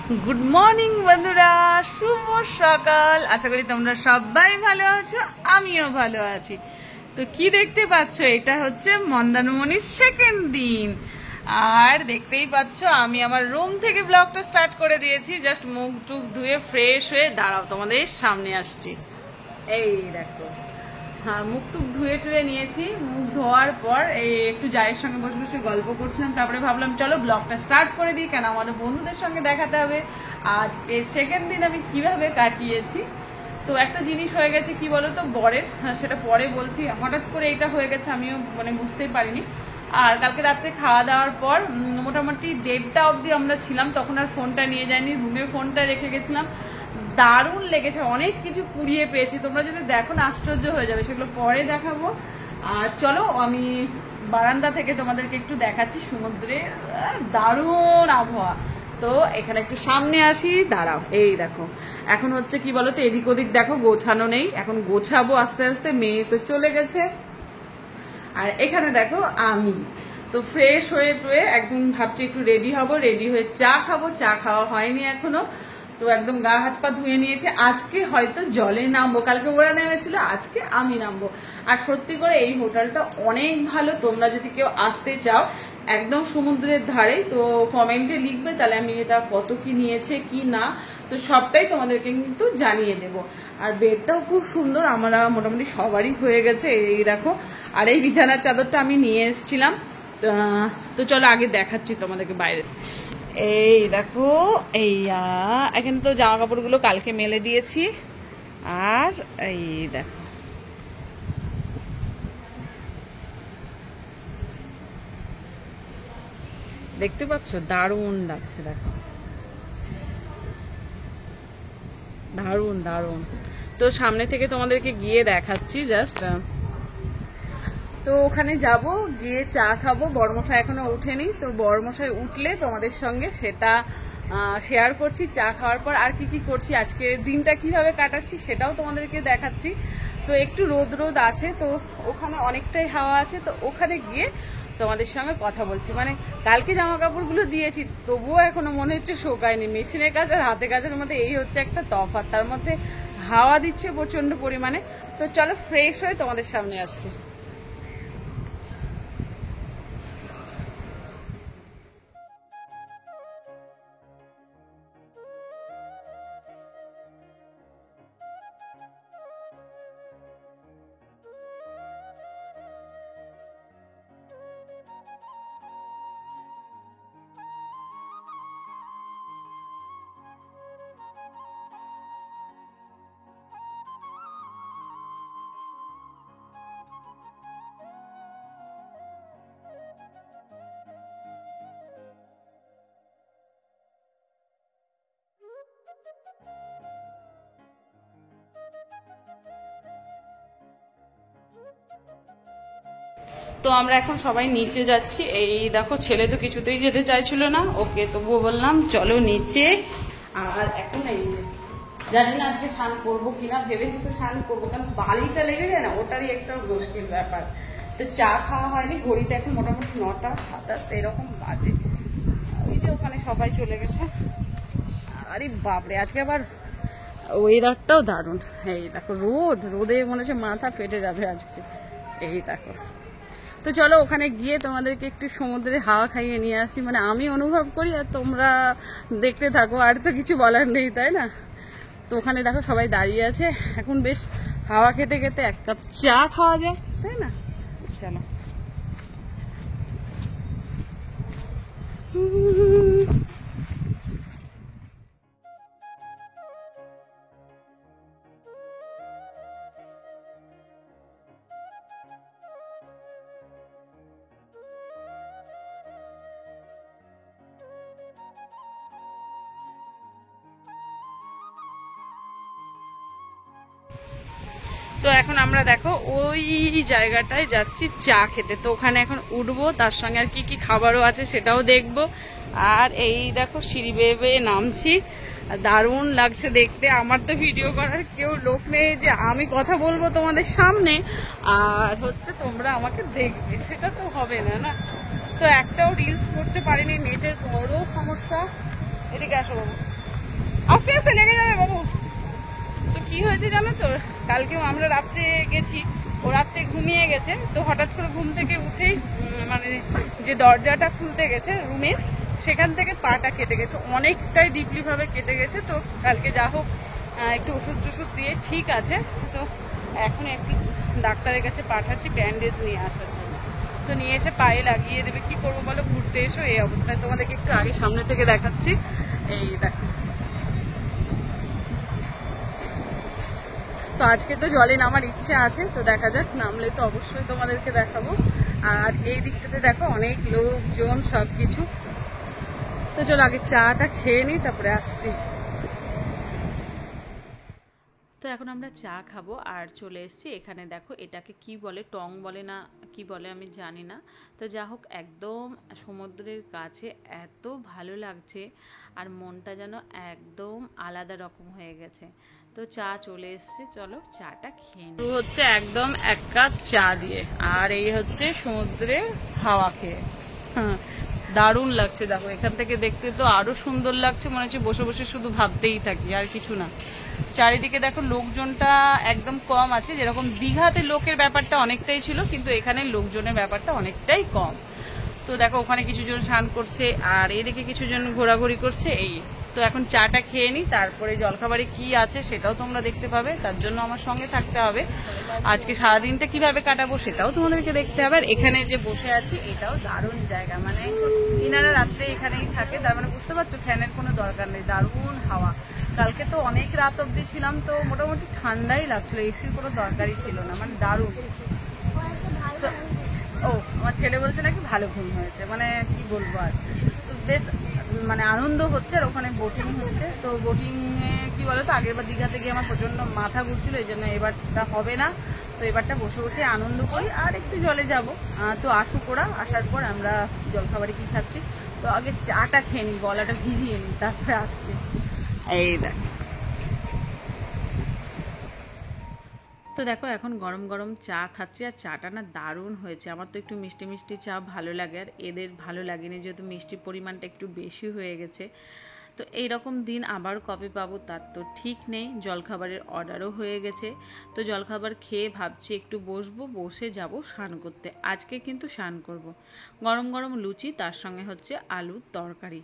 Good morning বন্ধুরা, শুভ সকাল। আশা করি তোমরা সবাই ভালো আছো, আমিও ভালো আছি। তো কি দেখতে পাচ্ছ, এটা হচ্ছে মন্দারমণির সেকেন্ড দিন। আর দেখতেই পাচ্ছ আমি আমার রুম থেকে ব্লগটা স্টার্ট করে দিয়েছি। জাস্ট মুখ টুক ধুয়ে ফ্রেশ হয়ে দাঁড়াও, তোমাদের সামনে আসছি। এই দেখো, হ্যাঁ, মুখ টুক ধুয়ে টুয়ে নিয়েছি। মুখ ধোয়ার পর এই একটু জায়ের সঙ্গে বসে বসে গল্প করছিলাম। তারপরে ভাবলাম চলো ব্লগটা স্টার্ট করে দিই, কেন আমাদের বন্ধুদের সঙ্গে দেখাতে হবে আজকে সেকেন্ড দিন আমি কিভাবে কাটিয়েছি। তো একটা জিনিস হয়ে গেছে, কি বলো তো, বরের, সেটা পরে বলছি। হঠাৎ করে এটা হয়ে গেছে, আমিও বুঝতেই পারিনি। আর কালকে রাত্রে খাওয়া দাওয়ার পর মোটামুটি 1:30 অবধি আমরা ছিলাম। তখন আর ফোনটা নিয়ে যাইনি, রুমে ফোনটা রেখে গেছিলাম। দারুণ লেগেছে, অনেক কিছু কুড়িয়ে পেয়েছি। তোমরা যদি দেখো না, আশ্চর্য হয়ে যাবে, সেগুলো পরে দেখাবো। আর চলো আমি বারান্দা থেকে তোমাদেরকে একটু দেখাচ্ছি সমুদ্রে, দারুণ আবহাওয়া। তো এখানে একটু সামনে আসি, দাঁড়াও। এই দেখো, এখন হচ্ছে কি বলতো, এদিক ওদিক দেখো গোছানো নেই, এখন গোছাবো আস্তে আস্তে। মেয়ে তো চলে গেছে। আর এখানে দেখো আমি তো ফ্রেশ হয়ে টুয়ে একদম ভাবছি একটু রেডি হব, রেডি হয়ে চা খাবো। চা খাওয়া হয়নি এখনো, তো একদম গা হাত পা ধুয়ে নিয়েছে। আজকে হয়তো জলে নামবো, কালকে ওরা নেমেছিল, আজকে আমি নামবো। আর সত্যি করে এই হোটেলটা অনেক ভালো। তোমরা যদি কেউ আসতে চাও একদম সমুদ্রের ধারে, তো কমেন্টে লিখবে, তাহলে আমি এটা কত কি নিয়েছে কি না, তো সবটাই তোমাদেরকে কিন্তু জানিয়ে দেব। আর বেডটাও খুব সুন্দর, আমরা মোটামুটি সবারই হয়ে গেছে। এই দেখো, আর এই বিছানার চাদরটা আমি নিয়ে এসেছিলাম। তো চলো আগে দেখাচ্ছি তোমাদেরকে বাইরে। এই দেখো, এই এখানে তো জামা কাপড়গুলো কালকে মেলে দিয়েছি। আর এই দেখো, দেখতে পাচ্ছ, দারুণ লাগছে। দেখো, দারুণ দারুণ। তো সামনে থেকে তোমাদেরকে গিয়ে দেখাচ্ছি জাস্ট। তো ওখানে যাব, গিয়ে চা খাবো। বড়মশাই এখনো উঠেনি, তো বড়মশাই উঠলে তোমাদের সঙ্গে সেটা শেয়ার করছি। চা খাওয়ার পর আর কি কি করছি, আজকে দিনটা কিভাবে কাটাচ্ছি সেটাও তোমাদেরকে দেখাচ্ছি। তো একটু রোদ রোদ আছে, তো ওখানে অনেকটাই হাওয়া আছে, তো ওখানে গিয়ে তোমাদের সঙ্গে কথা বলছি। কালকে জামা কাপড়গুলো দিয়েছি, তবুও এখনো মনে হচ্ছে শোকায়নি। মেশিনের কাজ আর হাতে কাজের মধ্যে এই হচ্ছে একটা তফাৎ, তার মধ্যে হাওয়া দিচ্ছে প্রচন্ড পরিমাণে। তো চলো ফ্রেশ হয়ে তোমাদের সামনে আসছি। তো আমরা এখন সবাই নিচে যাচ্ছি। এই দেখো, ছেলে তো কিছুতেই যেতে চাইছিল না, ওকে তবুও বললাম চলো নিচে। আর এখন এই যে, জানি না আজকে স্নান করবো কিনা, ভেবেছি তো স্নান করবো, কারণ বালিটা লেগে যায় না, ওটারই একটা মুশকিল ব্যাপার। তো চা খাওয়া হয়নি, ঘড়িতে এখন মোটামুটি 9:27 এরকম বাজে। ওই যে ওখানে সবাই চলে গেছে। আরে বাপরে, আজকে আবার ওয়েদারটাও দারুণ। এই দেখো, রোদে মনে হচ্ছে মাথা ফেটে যাবে আজকে। এই দেখো, তো চলো ওখানে গিয়ে তোমাদেরকে একটু সমুদ্রের হাওয়া খাইয়ে নিয়ে আসি। আমি অনুভব করি আর তোমরা দেখতে থাকো, আর তো কিছু বলার নেই, তাই না? তো ওখানে দেখো সবাই দাঁড়িয়ে আছে, এখন বেশ হাওয়া খেতে খেতে এক কাপ চা খাওয়া যায়, তাই না? চলো। তো এখন আমরা দেখো ওই জায়গাটায় যাচ্ছি চা খেতে। তো ওখানে এখন উঠবো, তার সঙ্গে আর কি কি খাবারও আছে সেটাও দেখবো। আর এই দেখো সিঁড়ি বেয়ে বেয়ে নামছি, দারুণ লাগছে দেখতে। আমার তো ভিডিও করার কেউ লোক নেই যে আমি কথা বলবো তোমাদের সামনে আর হচ্ছে তোমরা আমাকে দেখবে, সেটা তো হবে না, না? তো একটাও রিলস করতে পারিনি, নেটের বড় সমস্যা। এদিকে আসো বাবু। আস্তে আস্তে লেগে যাবে বাবু। তো কি হয়েছে জানো তো, কালকেও আমরা রাত্রে গেছি, ও রাত্রে ঘুমিয়ে গেছে, তো হঠাৎ করে ঘুম থেকে উঠেই মানে যে দরজাটা খুলতে গেছে রুমের, সেখান থেকে পাটা কেটে গেছে, অনেকটাই ডিপলি ভাবে কেটে গেছে। তো কালকে যা হোক একটু ওষুধ টষুধ দিয়ে ঠিক আছে, তো এখন একটু ডাক্তারের কাছে পাঠাচ্ছি ব্যান্ডেজ নিয়ে আসার জন্য। তো নিয়ে এসে পায়ে লাগিয়ে দেবে, কি করবো বলো, ঘুরতে এসো এই অবস্থায়। তোমাদেরকে একটু আগে সামনে থেকে দেখাচ্ছি, এই দেখো। তো আজকে তো জলে নামার ইচ্ছে আছে, তো দেখা যাক, নামলে তো অবশ্যই তোমাদেরকে দেখাবো। আর এই দিকটাতে দেখো অনেক লোকজন সবকিছু। তো চলো আগে চাটা খেয়ে নিই, তারপরে আসছি। তো এখন আমরা চা খাবো আর চলে এসেছি এখানে। দেখো এটাকে কি বলে, টং বলে না কি বলে আমি জানি না। তো যা হোক একদম সমুদ্রের কাছে, এত ভালো লাগছে আর মনটা যেন একদম আলাদা রকম হয়ে গেছে। তো চা চলে এসছে, চলো চাটা খেয়ে নিই। হচ্ছে একদম এক কাপ চা দিয়ে, আর এই হচ্ছে সমুদ্রের হাওয়া খেয়ে। হ্যাঁ দারুণ লাগছে। দেখো এখান থেকে দেখতে তো আরো সুন্দর লাগছে, মনে হচ্ছে বসে বসে শুধু ভাবতেই থাকি আর কিছু না। চারিদিকে দেখো লোকজনটা একদম কম আছে, যেরকম দীঘাতে লোকের ব্যাপারটা অনেকটাই ছিল, কিন্তু এখানে লোকজনের ব্যাপারটা অনেকটাই কম। তো দেখো ওখানে কিছু জন স্নান করছে আর এদিকে কিছু জন ঘোরাঘুরি করছে। এই তো এখন চাটা খেয়ে নিই, তারপরে জলখাবারে কি আছে সেটাও তোমরা দেখতে পাবে, তার জন্য আমার সঙ্গে থাকতে হবে। আজকে সারাদিনটা কিভাবে কাটাবো সেটাও তোমাদেরকে দেখতে হবে। আর এখানে যে বসে আছি এটাও দারুণ জায়গা, মানে ইনারা রাত্রে এখানেই থাকে, তার মানে বুঝতে পারছো ফ্যানের কোনো দরকার নেই, দারুণ হাওয়া। কালকে তো অনেক রাত অব্দি ছিলাম, তো মোটামুটি ঠান্ডাই লাগছিল, এসির কোনো দরকারই ছিল না, মানে দারুণ। ও আমার ছেলে বলছে নাকি ভালো ঘুম হয়েছে, মানে কি বলবো আর। তো বেশ মানে আনন্দ হচ্ছে, আর ওখানে বোটিং হচ্ছে। তো বোটিং এ কি বলতো, আগেরবার দীঘাতে গিয়ে আমার প্রচন্ড মাথা ঘুরছিল, এই জন্য এবারটা হবে না। তো এবারটা বসে বসে আনন্দ করি আর একটু জলে যাব। তো আসুক ওরা, আসার পর আমরা জলখাবারে কি খাচ্ছি। তো আগে চাটা খেয়ে নিই, গলাটা ভিজিয়ে নিই, তারপরে আসছি। এই দেখ, তো দেখো এখন গরম গরম চা খাচ্ছি, আর চাটা না দারুণ হয়েছে। আমার তো একটু মিষ্টি মিষ্টি চা ভালো লাগে, আর এদের ভালো লাগেনি, যেহেতু মিষ্টির পরিমাণটা একটু বেশি হয়ে গেছে। তো এইরকম দিন আবার কবে পাবো তার তো ঠিক নেই। জলখাবারের অর্ডারও হয়ে গেছে, তো জলখাবার খেয়ে ভাবছি একটু বসবো, বসে যাব স্নান করতে। আজকে কিন্তু স্নান করব। গরম গরম লুচি, তার সঙ্গে হচ্ছে আলুর তরকারি।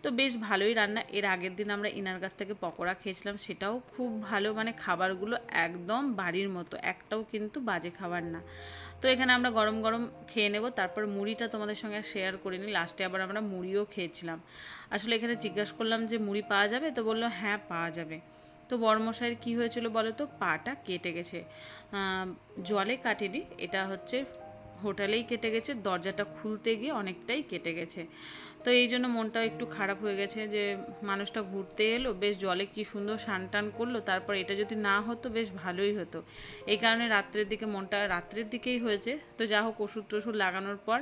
তো বেশ ভালোই রান্না। এর আগের দিন আমরা ইনার কাছ থেকে পকোড়া খেয়েছিলাম, সেটাও খুব ভালো, মানে খাবারগুলো একদম বাড়ির মতো, একটাও কিন্তু বাজে খাবার না। তো এখানে আমরা গরম গরম খেয়ে নেব, তারপর মুড়িটা তোমাদের সঙ্গে শেয়ার করে নিই। লাস্টে আবার আমরা মুড়িও খেয়েছিলাম। আসলে এখানে জিজ্ঞাসা করলাম যে মুড়ি পাওয়া যাবে, তো বললো হ্যাঁ পাওয়া যাবে। তো বড়মশাইয়ের কী হয়েছিল বলো তো, পাটা কেটে গেছে, জলে কাটেনি, এটা হচ্ছে হোটেলেই কেটে গেছে, দরজাটা খুলতে গিয়ে অনেকটাই কেটে গেছে। তো এই জন্য মনটাও একটু খারাপ হয়ে গেছে, যে মানুষটা ঘুরতে এলো, বেশ জলে কি সুন্দর স্নান টান করলো, তারপর এটা যদি না হতো বেশ ভালোই হতো। এই কারণে রাত্রের দিকে মনটা রাত্রের দিকেই হয়েছে। তো যা হোক ওষুধ টষুধ লাগানোর পর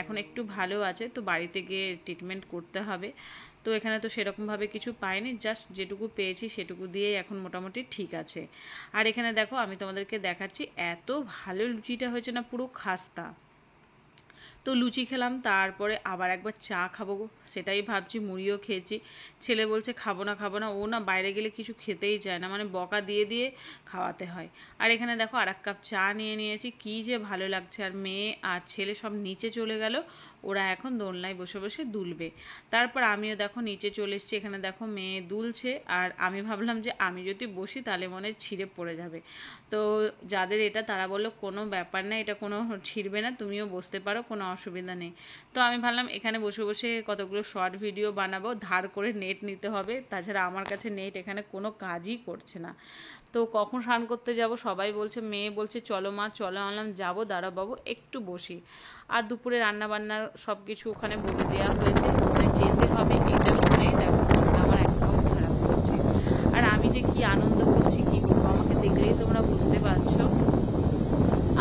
এখন একটু ভালো আছে, তো বাড়িতে গিয়ে ট্রিটমেন্ট করতে হবে। তো এখানে তো সেরকমভাবে কিছু পাইনি, জাস্ট যেটুকু পেয়েছি সেটুকু দিয়েই এখন মোটামুটি ঠিক আছে। আর এখানে দেখো আমি তোমাদেরকে দেখাচ্ছি, এত ভালো লুচিটা হয়েছে না, পুরো খাস্তা। তো লুচি খেলাম, তারপরে আবার একবার চা খাবো, সেটাই ভাবছি। মুড়িও খেয়েছি। ছেলে বলছে খাবো না খাবো না, ও না বাইরে গেলে কিছু খেতেই চায় না, মানে বকা দিয়ে দিয়ে খাওয়াতে হয়। আর এখানে দেখো আর এক কাপ চা নিয়ে নিয়েছি, কি যে ভালো লাগছে। আর মেয়ে আর ছেলে সব নিচে চলে গেল, ওরা এখন দোলনায় বসে বসে দুলবে। তারপর আমিও দেখো নিচে চলে এসেছি, এখানে দেখো মেয়ে দুলছে, আর আমি ভাবলাম যে আমি যদি বসি তাহলে মনে হয় ছিঁড়ে পড়ে যাবে। তো যাদের এটা তারা বললো কোনো ব্যাপার না, এটা কোনো ছিঁড়বে না, তুমিও বসতে পারো, কোনো অসুবিধা নেই। তো আমি ভাবলাম এখানে বসে বসে কতগুলো শর্ট ভিডিও বানাবো, ধার করে নেট নিতে হবে, তাছাড়া আমার কাছে নেট এখানে কোনো কাজই করছে না। তো কখন স্নান করতে যাব সবাই বলছে, মেয়ে বলছে চলো মা চলো, আনলাম যাবো, দাঁড়াও বাবু একটু বসি। আর দুপুরে রান্না বান্নার সব কিছু ওখানে বলে দেওয়া হয়েছে, ওখানে যেতে হবে, এটা শুনেই দেখো মনটা আমার একদম খারাপ করছে। আর আমি যে কি আনন্দ করছি কি বলবো, আমাকে দেখলেই তোমরা বুঝতে পারছো।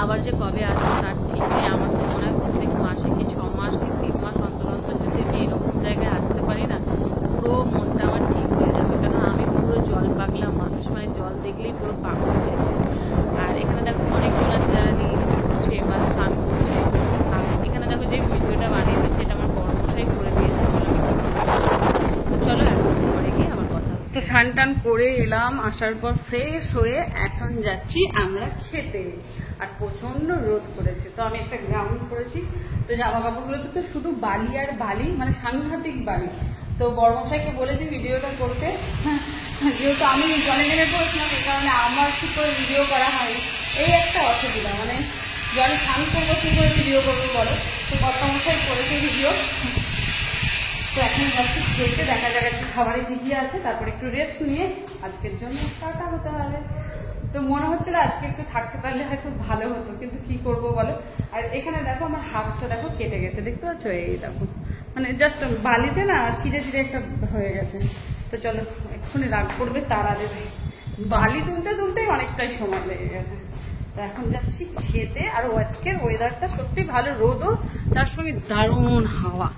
আবার যে কবে আসবো তার ঠিক নেই। আমার তো মনে হয় প্রত্যেক মাসে কি 6 মাস কি 3 মাস অন্তর অন্তর যদি আমি এরকম জায়গায় আসতে পারি না, পুরো মনটা আমার ঠিক হয়ে যাবে। কেন আমি পুরো জল পাগলা মানুষ, মানে জল দেখলেই পুরো পাগল হয়ে যায়। আর এখানে দেখো অনেকজন আছে যারা রিলস করছে বা স্নান করছে। আর এখানে দেখো যে ভিডিওটা বানিয়ে দিচ্ছে, সেটা আমার বড়মশাই করে দিয়েছে, বলে আমি তো চলো এখন ঘরে গিয়ে আমার কথা। তো স্নান টান করে এলাম, আসার পর ফ্রেশ হয়ে এখন যাচ্ছি আমরা খেতে। আর প্রচন্ড রোদ করেছে, তো আমি একটা গ্রাউন্ড করেছি। তো জামা কাপড়গুলোতে তো শুধু বালি আর বালি, মানে সাংঘাতিক বালি। তো বড়মশাইকে বলেছি ভিডিওটা করতে, যেহেতু আমি জলে নেমে পড়েছিলাম, এই কারণে আমার ঠিক করে ভিডিও করা হয়নি। এই একটা অসুবিধা, মানে জলে স্নান করবো কি করে ভিডিও করবো বলো। তো বড়মশাই করেছে ভিডিও। তো এখন যাচ্ছি খেতে, দেখা যাক খাবারে কি কি আছে, তারপর একটু রেস্ট নিয়ে আজকের জন্য টাটা হতে হবে। তো মনে হচ্ছিল আজকে একটু থাকতে পারলে হয়তো ভালো হতো, কিন্তু কি করব বলো। আর এখানে দেখো আমার হাতটা দেখো কেটে গেছে, দেখতে পাচ্ছ? এই দেখো, মানে জাস্ট বালিতে না চিড়ে চিড়ে একটা হয়ে গেছে। তো চলো এক্ষুনি রাগ করবে, তারা দেবে। বালি তুলতে তুলতেই অনেকটাই সময় লেগে গেছে। তো এখন যাচ্ছি খেতে। আর আজকের ওয়েদারটা সত্যি ভালো, রোদও তার সঙ্গে দারুণ হাওয়া।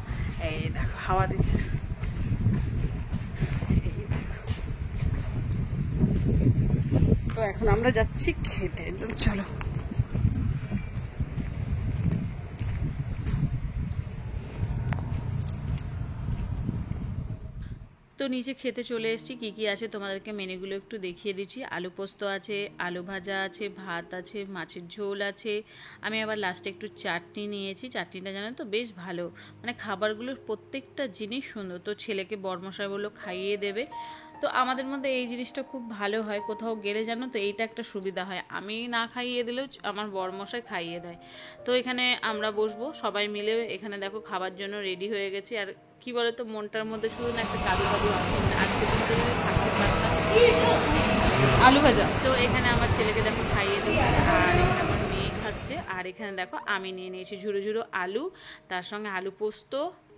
এই দেখো হাওয়া দিচ্ছে। তো এখন আমরা যাচ্ছি খেতে, চলো। তো নিচে খেতে চলে এসেছি। কি কি আছে তোমাদেরকে মেনুগুলো একটু দেখিয়ে দিচ্ছি। আলু পোস্ত আছে, আলু ভাজা আছে, ভাত আছে, মাছের ঝোল আছে। আমি আবার লাস্টে একটু চাটনি নিয়েছি। চাটনিটা জানো তো বেশ ভালো, মানে খাবারগুলোর প্রত্যেকটা জিনিস সুন্দর। তো ছেলেকে বড়মশাই বললো খাইয়ে দেবে। তো আমাদের মধ্যে এই জিনিসটা খুব ভালো হয়, কোথাও গেলে জানো তো এইটা একটা সুবিধা হয়, আমি না খাইয়ে দিলেও আমার বড়মশাই খাইয়ে দেয়। তো এখানে আমরা বসবো সবাই মিলে। এখানে দেখো খাবার জন্য রেডি হয়ে গেছি। আর কি বলতো, মনটার মধ্যে শুধু না একটা কালু কালু আছে, আজকে কিন্তু থাকতে পারতাম। আলু ভাজা। তো এখানে আমার ছেলেকে দেখো খাইয়ে দিচ্ছে, আর এখানে আমার মেয়ে খাচ্ছে। আর এখানে দেখো আমি নিয়ে নিয়েছি ঝুড়ো ঝুড়ো আলু, তার সঙ্গে আলু পোস্ত,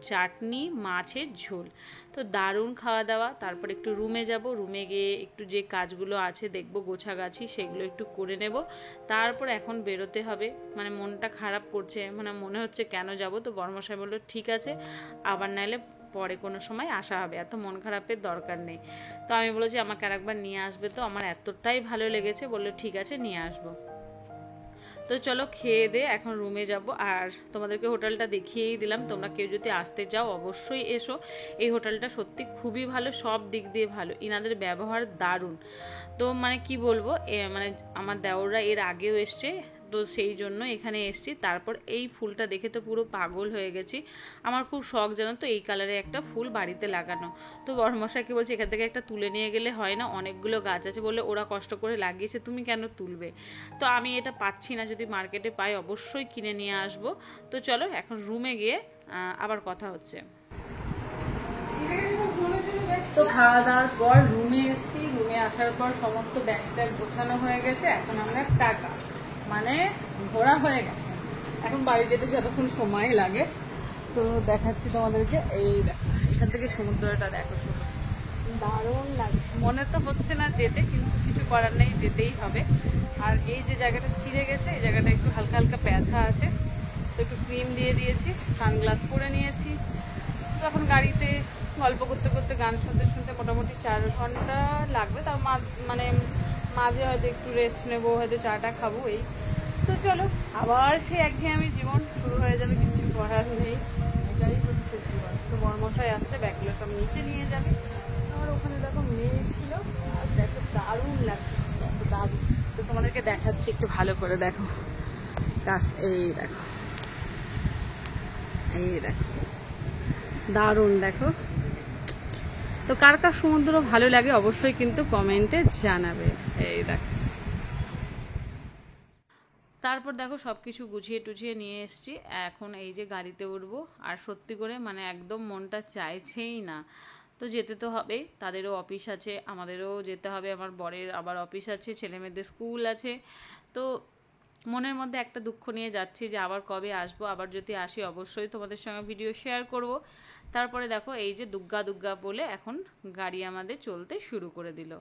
চাটনি, মাছের ঝোল। তো দারুণ খাওয়া দাওয়া। তারপর একটু রুমে যাব, রুমে গিয়ে একটু যে কাজগুলো আছে দেখবো, গোছাগাছি সেগুলো একটু করে নেব। তারপর এখন বেরোতে হবে, মানে মনটা খারাপ করছে, মানে মনে হচ্ছে কেন যাব। তো বড়মশাই বললো ঠিক আছে, আবার নাইলে পরে কোনো সময় আসা হবে, এত মন খারাপের দরকার নেই। তো আমি বলেছি আমাকে আরেকবার নিয়ে আসবে, তো আমার এতটাই ভালো লেগেছে, বললো ঠিক আছে নিয়ে আসবো। তো চলো খেয়ে দে এখন রুমে যাব। আর তোমাদেরকে হোটেলটা দেখিয়েই দিলাম, তোমরা কেউ যদি আসতে চাও অবশ্যই এসো। এই হোটেলটা সত্যি খুবই ভালো, সব দিক দিয়ে ভালো, ইনাদের ব্যবহার দারুণ। তো মানে কি বলবো, মানে আমার দেওররা এর আগেও এসছে, তো সেই জন্য এখানে এসছি। তারপর এই ফুলটা দেখে তো পুরো পাগল হয়ে গেছি। আমার খুব শখ জানো তো এই কালারে একটা ফুল বাড়িতে লাগানো। তো বড়মশাইকে বলছি এখান থেকে একটা তুলে নিয়ে গেলে হয় না, অনেকগুলো গাছ আছে। বলে ওরা কষ্ট করে লাগিয়েছে, তুমি কেন তুলবে। তো আমি এটা পাচ্ছি না, যদি মার্কেটে পাই অবশ্যই কিনে নিয়ে আসবো। তো চলো এখন রুমে গিয়ে আবার কথা হচ্ছে। তো খাওয়া দাওয়ার পর রুমে এসছি, রুমে আসার পর সমস্ত ব্যাগ ট্যাগ গোছানো হয়ে গেছে। এখন আমরা টাকা মানে ঘোরা হয়ে গেছে, এখন বাড়ি যেতে যতক্ষণ সময় লাগে। তো দেখাচ্ছি তোমাদেরকে, এই দেখো এখান থেকে সমুদ্রটা দেখো, দারুণ লাগে। মনে তো হচ্ছে না যেতে, কিন্তু কিছু করার নেই, যেতেই হবে। আর এই যে জায়গাটা চিড়ে গেছে, এই জায়গাটা একটু হালকা হালকা ব্যথা আছে, তো একটু ক্রিম দিয়ে দিয়েছি, সানগ্লাস পরে নিয়েছি। তো এখন গাড়িতে গল্প করতে করতে গান শুনতে শুনতে মোটামুটি 4 ঘন্টা লাগবে। তার মানে মাঝে হয়তো একটু রেস্ট নেবো, হয়তো চাটা খাবো এই। তো চলো আবার সেই একঘেয়েমি জীবন শুরু হয়ে যাবে, কিছু করার নেই, এটাই হচ্ছে জীবন। তো বড়মশাই আসছে, ব্যাগগুলো সব নিচে নিয়ে যাবে। আর ওখানে দেখো মেয়ে ছিল, আর দেখো দারুণ লাগছে, দারুণ। তো তোমাদেরকে দেখাচ্ছি একটু ভালো করে, দেখো গাছ, এই দেখো, এই দেখো দারুণ দেখো। তো কার কার সমুদ্র ভালো লাগে অবশ্যই কিন্তু কমেন্টে জানাবে। এই দেখো, তারপর দেখো সব কিছু গুছিয়ে টুছিয়ে নিয়ে এসছি, এখন এই যে গাড়িতে উঠবো। আর সত্যি করে মানে একদম মনটা চাইছেই না, তো যেতে তো হবেই, তাদেরও অফিস আছে, আমাদেরও যেতে হবে, আমার বরের আবার অফিস আছে, ছেলেমেয়েদের স্কুল আছে। তো মনের মধ্যে একটা দুঃখ নিয়ে যাচ্ছি যে আবার কবে আসবো, আবার যদি আসি অবশ্যই তোমাদের সঙ্গে ভিডিও শেয়ার করব। তারপরে দেখো এই যে দুগ্গা দুগ্গা বলে এখন গাড়ি আমাদের চলতে শুরু করে দিল।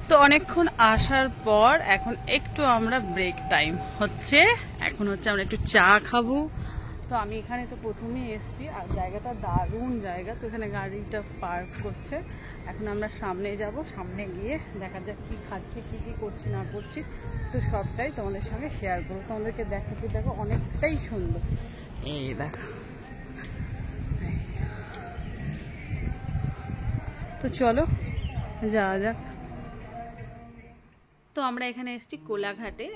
তো অনেকক্ষণ আসার পর এখন একটু আমরা ব্রেক টাইম হচ্ছে, এখন হচ্ছে আমরা একটু চা খাবো। তো আমি এখানে তো প্রথমেই এসেছি, আর জায়গাটা দারুণ জায়গা। তো এখানে গাড়িটা পার্ক করছে। এখন আমরা সামনে যাব, সামনে গিয়ে দেখা যাক কী খাচ্ছি, কী করছি না করছি, তো সবটাই তোমাদের সঙ্গে শেয়ার করবো। তোমাদেরকে দেখাতে দেখো অনেকটাই সুন্দর। এই দেখো, তো চলো যাওয়া যাক। তো আমরা এখানে এসেছি কোলাঘাটে,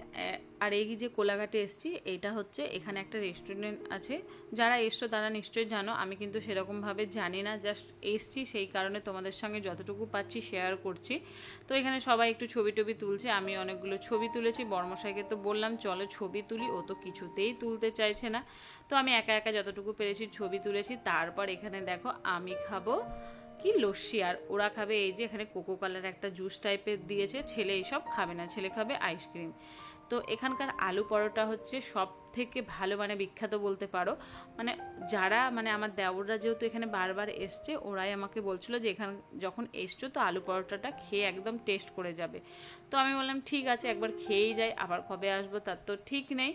আর এই যে কোলাঘাটে এসেছি এইটা হচ্ছে এখানে একটা রেস্টুরেন্ট আছে। যারা এসছো তারা নিশ্চয়ই জানো, আমি কিন্তু সেরকমভাবে জানি না, জাস্ট এসছি সেই কারণে তোমাদের সঙ্গে যতটুকু পাচ্ছি শেয়ার করছি। তো এখানে সবাই একটু ছবি টবি তুলছে, আমি অনেকগুলো ছবি তুলেছি। বর্মশাইকে তো বললাম চলো ছবি তুলি, ও তো কিছুতেই তুলতে চাইছে না। তো আমি একা একা যতটুকু পেরেছি ছবি তুলেছি। তারপর এখানে দেখো আমি খাবো কি লস্যি, আর ওরা খাবে এই যে এখানে কোকো কলার একটা জুস টাইপের দিয়েছে। ছেলে এইসব খাবে না, ছেলে খাবে আইসক্রিম। তো এখানকার আলু পরোটা হচ্ছে সব থেকে ভালো, মানে বিখ্যাত বলতে পারো। মানে যারা মানে আমার দেওররা যেহেতু এখানে বারবার এসছে, ওরাই আমাকে বলছিল যে এখানে যখন এসছো তো আলু পরোটাটা খেয়ে একদম টেস্ট করে যাবে। তো আমি বললাম ঠিক আছে, একবার খেয়েই যাই, আবার কবে আসবো তার তো ঠিক নেই।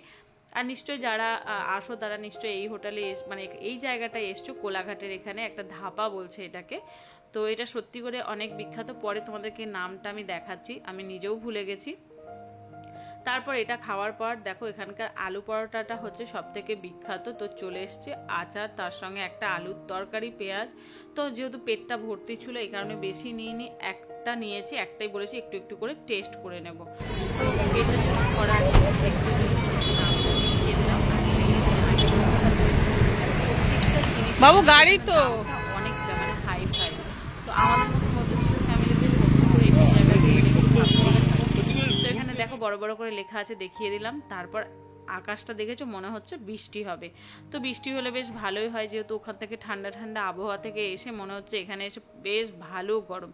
আর নিশ্চয়ই যারা আসো তারা নিশ্চয়ই এই হোটেলে মানে এই জায়গাটায় এসছো, কোলাঘাটের এখানে একটা ধাপা বলছে এটাকে। তো এটা সত্যি করে অনেক বিখ্যাত। পরে তোমাদেরকে নামটা আমি দেখাচ্ছি, আমি নিজেও ভুলে গেছি। তারপর এটা খাওয়ার পর দেখো এখানকার আলু পরোটাটা হচ্ছে সব থেকে বিখ্যাত। তো চলে এসছে আচার, তার সঙ্গে একটা আলুর তরকারি, পেঁয়াজ। তো যেহেতু পেটটা ভর্তি ছিল এই কারণে বেশি নিইনি, একটা নিয়েছি, একটাই বলেছি একটু একটু করে টেস্ট করে নেব। তো পেটে করা আছে বাবু, গাড়ি তো অনেকটা মানে হাই ফাই। তো আমাদের মতো মধ্যবিত্ত ফ্যামিলিতে সত্যি করে এই জায়গাতে এলে খুব ভালো। তো এখানে দেখো বড় বড় করে লেখা আছে, দেখিয়ে দিলাম। তারপর আকাশটা দেখেছো, মনে হচ্ছে বৃষ্টি হবে। তো বৃষ্টি হলে বেশ ভালোই হয়, যেহেতু ওখান থেকে ঠান্ডা ঠান্ডা আবহাওয়া থেকে এসে মনে হচ্ছে এখানে এসে বেশ ভালো গরম।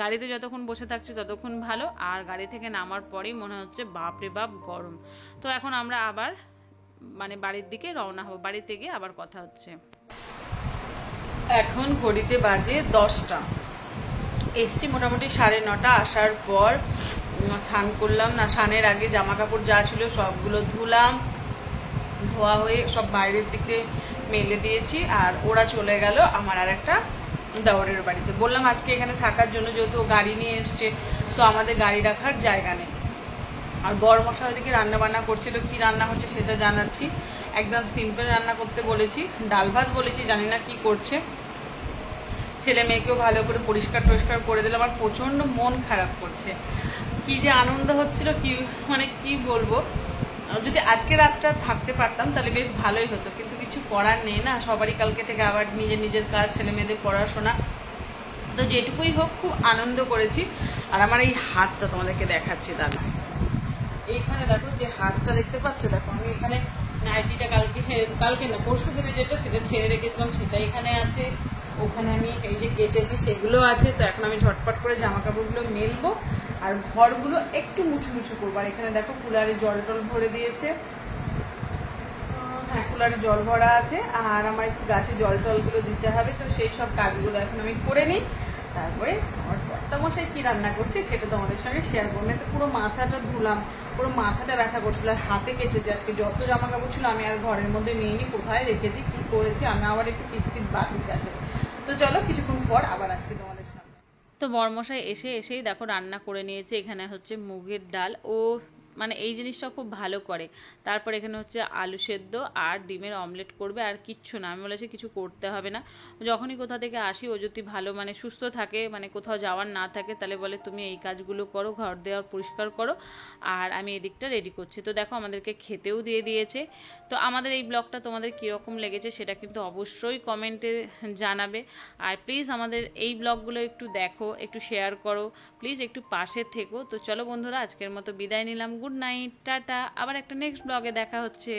গাড়িতে যতক্ষণ বসে থাকছি ততক্ষণ ভালো, আর গাড়ি থেকে নামার পরেই মনে হচ্ছে বাপরে বাপ গরম। তো এখন আমরা আবার মানে বাড়ির দিকে রওনা হবো, বাড়িতে গিয়ে আবার কথা হচ্ছে। এখন ঘড়িতে বাজে 10টা, এসছি মোটামুটি 9:30। আসার পর স্নান করলাম না, স্নানের আগে জামা কাপড় যা ছিল সবগুলো ধুলাম, ধোয়া হয়ে সব বাইরের দিকে মেলে দিয়েছি। আর ওরা চলে গেল আমার আর একটা দেওরের বাড়িতে। বললাম আজকে এখানে থাকার জন্য, যেহেতু গাড়ি নিয়ে এসছে তো আমাদের গাড়ি রাখার জায়গা নেই। আর বড়মশাই ওদিকে রান্না বান্না করছে, তো কি রান্না হচ্ছে সেটা জানাচ্ছি। একদম সিম্পল রান্না করতে বলেছি, ডাল ভাত বলেছি, জানি না কি করছে। ছেলে মেয়েকেও ভালো করে পরিষ্কার টরিষ্কার করে দিলাম। আমার প্রচণ্ড মন খারাপ করছে, কি যে আনন্দ হচ্ছিল কি মানে কি বলবো। যদি আজকে রাতটা থাকতে পারতাম তাহলে বেশ ভালোই হতো, কিন্তু কিছু করার নেই না, সবারই কালকে থেকে আবার নিজের নিজের কাজ, ছেলে মেয়েদের পড়াশোনা। তো যেটুকুই হোক খুব আনন্দ করেছি। আর আমার এই হাতটা তোমাদেরকে দেখাচ্ছি, দাদা এইখানে দেখো যে হাতটা দেখতে পাচ্ছ, দেখো আমি এখানে নাইটিটা কালকে না পরশু দিনে যেটা সেটা ছেড়ে রেখেছিলাম, সেটা এখানে আছে। ওখানে আমি এই যে কেচেছি সেগুলো আছে। তো এখন আমি ঝটপট করে জামা কাপড়গুলো মেলবো আর ঘরগুলো একটু মুছু মুছু করবো। আর এখানে দেখো কুলারে জল টল ভরে দিয়েছে, হ্যাঁ কুলারে জল ভরা আছে। আর আমার একটু গাছে জল টলগুলো দিতে হবে, তো সেই সব কাজগুলো এখন আমি করে নিই। তারপরে আমার কর্তামশাই কি রান্না করছে সেটা তোমাদের সঙ্গে শেয়ার করবো। তো পুরো মাথাটা ধুলাম, পুরো মাথাটা ব্যথা করছিল। আর হাতে কেচেছে আজকে, যত জামা কাপড় ছিল আমি আর ঘরের মধ্যে নিয়ে নিই, কোথায় রেখেছি কি করেছি, আমি আবার একটু কিটকিট বাকি আছে। তো চলো কিছুক্ষণ পর আবার আসছি তোমাদের সামনে। তো বর্মশাই এসেই দেখো রান্না করে নিয়েছে। এখানে হচ্ছে মুগের ডাল, ও মানে এই জিনিসটা খুব ভালো করে। তারপর এখানে হচ্ছে আলু সেদ্ধ আর ডিমের অমলেট করবে, আর কিচ্ছু না। আমি বলেছি কিছু করতে হবে না, যখনই কোথা থেকে আসি ও যদি ভালো মানে সুস্থ থাকে, মানে কোথাও যাওয়ার না থাকে, তাহলে বলে তুমি এই কাজগুলো করো, ঘর দেওয়ার পরিষ্কার করো, আর আমি এদিকটা রেডি করছি। তো দেখো আমাদেরকে খেতেও দিয়ে দিয়েছে। তো আমাদের এই ব্লগটা তোমাদের কীরকম লেগেছে সেটা কিন্তু অবশ্যই কমেন্টে জানাবে। আর প্লিজ আমাদের এই ব্লগগুলো একটু দেখো, একটু শেয়ার করো, প্লিজ একটু পাশে থেকো। তো চলো বন্ধুরা, আজকের মতো বিদায় নিলাম। গুড নাইট, টাটা, আবার একটা নেক্সট ব্লগে দেখা হচ্ছে।